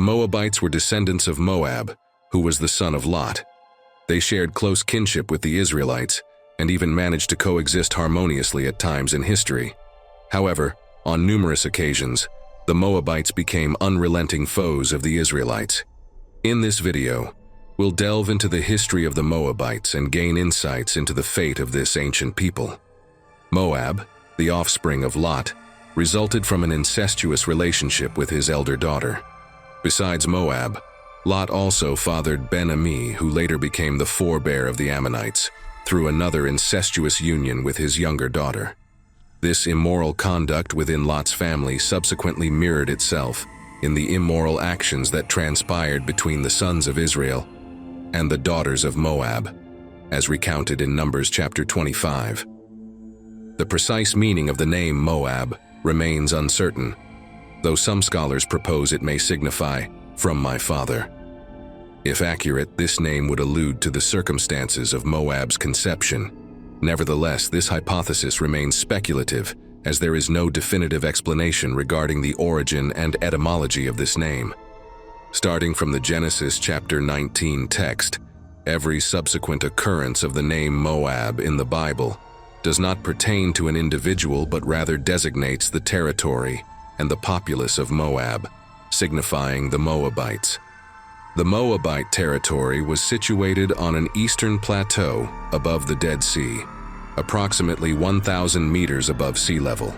Moabites were descendants of Moab, who was the son of Lot. They shared close kinship with the Israelites and even managed to coexist harmoniously at times in history. However, on numerous occasions, the Moabites became unrelenting foes of the Israelites. In this video, we'll delve into the history of the Moabites and gain insights into the fate of this ancient people. Moab, the offspring of Lot, resulted from an incestuous relationship with his elder daughter. Besides Moab, Lot also fathered Ben-Ami, who later became the forebear of the Ammonites, through another incestuous union with his younger daughter. This immoral conduct within Lot's family subsequently mirrored itself in the immoral actions that transpired between the sons of Israel and the daughters of Moab, as recounted in Numbers chapter 25. The precise meaning of the name Moab remains uncertain, though some scholars propose it may signify, "from my father." If accurate, this name would allude to the circumstances of Moab's conception. Nevertheless, this hypothesis remains speculative, as there is no definitive explanation regarding the origin and etymology of this name. Starting from the Genesis chapter 19 text, every subsequent occurrence of the name Moab in the Bible does not pertain to an individual but rather designates the territory and the populace of Moab, signifying the Moabites. The Moabite territory was situated on an eastern plateau above the Dead Sea, approximately 1,000 meters above sea level.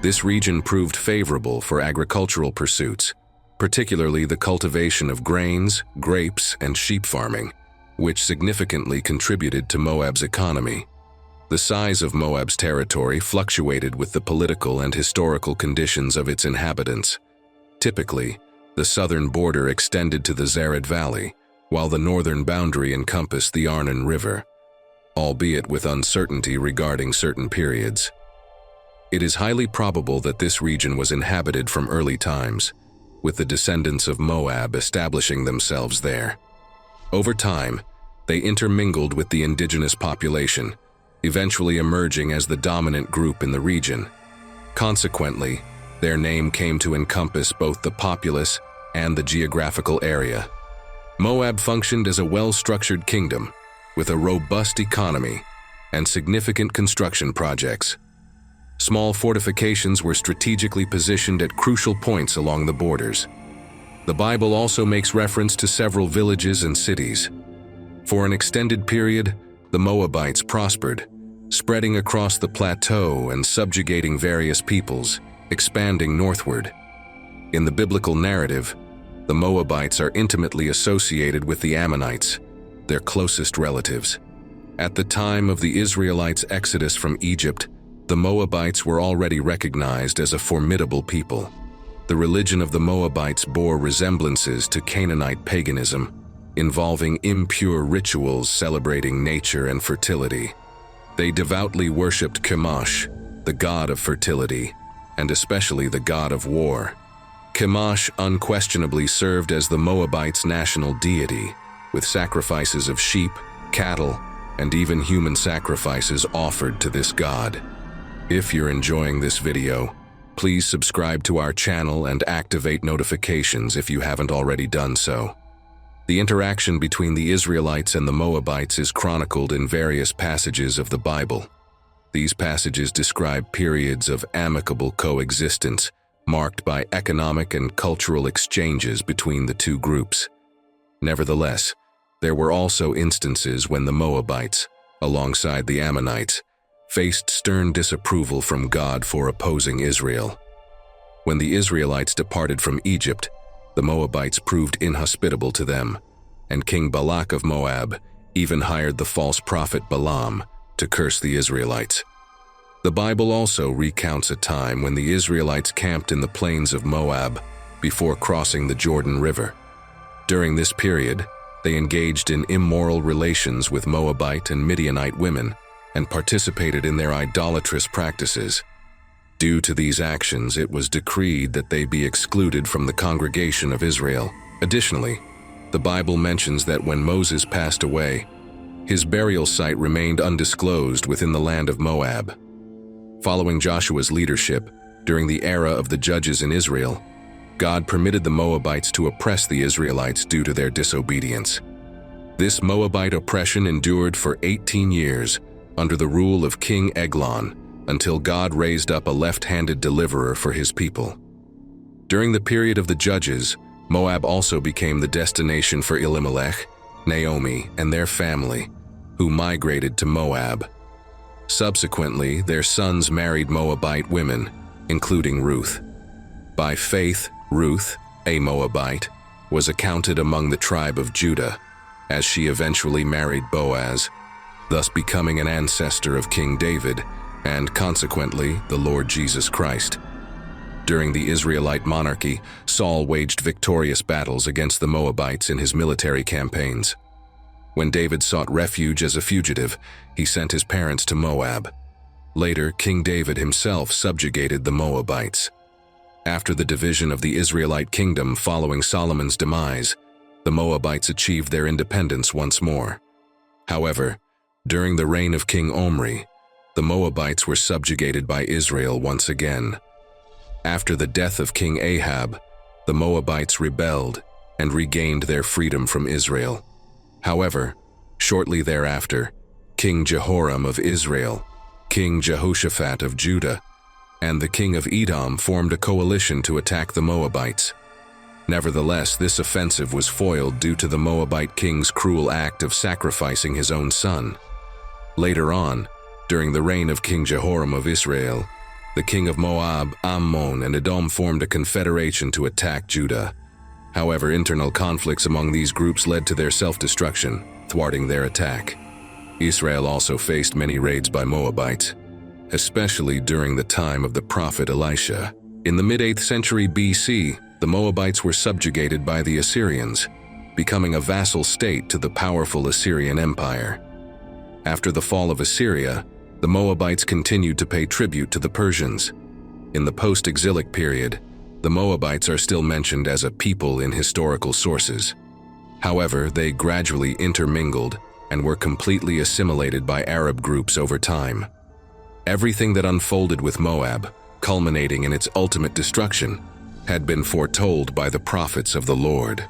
This region proved favorable for agricultural pursuits, particularly the cultivation of grains, grapes, and sheep farming, which significantly contributed to Moab's economy. The size of Moab's territory fluctuated with the political and historical conditions of its inhabitants. Typically, the southern border extended to the Zered Valley, while the northern boundary encompassed the Arnon River, albeit with uncertainty regarding certain periods. It is highly probable that this region was inhabited from early times, with the descendants of Moab establishing themselves there. Over time, they intermingled with the indigenous population, eventually emerging as the dominant group in the region. Consequently, their name came to encompass both the populace and the geographical area. Moab functioned as a well-structured kingdom, with a robust economy and significant construction projects. Small fortifications were strategically positioned at crucial points along the borders. The Bible also makes reference to several villages and cities. For an extended period, the Moabites prospered, spreading across the plateau and subjugating various peoples, expanding northward. In the biblical narrative, the Moabites are intimately associated with the Ammonites, their closest relatives. At the time of the Israelites' exodus from Egypt, the Moabites were already recognized as a formidable people. The religion of the Moabites bore resemblances to Canaanite paganism, involving impure rituals celebrating nature and fertility. They devoutly worshipped Chemosh, the god of fertility, and especially the god of war. Chemosh unquestionably served as the Moabites' national deity, with sacrifices of sheep, cattle, and even human sacrifices offered to this god. If you're enjoying this video, please subscribe to our channel and activate notifications if you haven't already done so. The interaction between the Israelites and the Moabites is chronicled in various passages of the Bible. These passages describe periods of amicable coexistence, marked by economic and cultural exchanges between the two groups. Nevertheless, there were also instances when the Moabites, alongside the Ammonites, faced stern disapproval from God for opposing Israel. When the Israelites departed from Egypt, the Moabites proved inhospitable to them, and King Balak of Moab even hired the false prophet Balaam to curse the Israelites. The Bible also recounts a time when the Israelites camped in the plains of Moab before crossing the Jordan River. During this period, they engaged in immoral relations with Moabite and Midianite women and participated in their idolatrous practices. Due to these actions, it was decreed that they be excluded from the congregation of Israel. Additionally, the Bible mentions that when Moses passed away, his burial site remained undisclosed within the land of Moab. Following Joshua's leadership, during the era of the judges in Israel, God permitted the Moabites to oppress the Israelites due to their disobedience. This Moabite oppression endured for 18 years under the rule of King Eglon until God raised up a left-handed deliverer for his people. During the period of the Judges, Moab also became the destination for Elimelech, Naomi, and their family, who migrated to Moab. Subsequently, their sons married Moabite women, including Ruth. By faith, Ruth, a Moabite, was accounted among the tribe of Judah, as she eventually married Boaz, thus becoming an ancestor of King David and, consequently, the Lord Jesus Christ. During the Israelite monarchy, Saul waged victorious battles against the Moabites in his military campaigns. When David sought refuge as a fugitive, he sent his parents to Moab. Later, King David himself subjugated the Moabites. After the division of the Israelite kingdom following Solomon's demise, the Moabites achieved their independence once more. However, during the reign of King Omri, the Moabites were subjugated by Israel once again. After the death of King Ahab, the Moabites rebelled and regained their freedom from Israel. However, shortly thereafter, King Jehoram of Israel, King Jehoshaphat of Judah, and the king of Edom formed a coalition to attack the Moabites. Nevertheless, this offensive was foiled due to the Moabite king's cruel act of sacrificing his own son. Later on, during the reign of King Jehoram of Israel, the king of Moab, Ammon, and Edom formed a confederation to attack Judah. However, internal conflicts among these groups led to their self-destruction, thwarting their attack. Israel also faced many raids by Moabites, especially during the time of the prophet Elisha. In the mid-8th century BC, the Moabites were subjugated by the Assyrians, becoming a vassal state to the powerful Assyrian Empire. After the fall of Assyria, the Moabites continued to pay tribute to the Persians. In the post-exilic period, the Moabites are still mentioned as a people in historical sources. However, they gradually intermingled and were completely assimilated by Arab groups over time. Everything that unfolded with Moab, culminating in its ultimate destruction, had been foretold by the prophets of the Lord.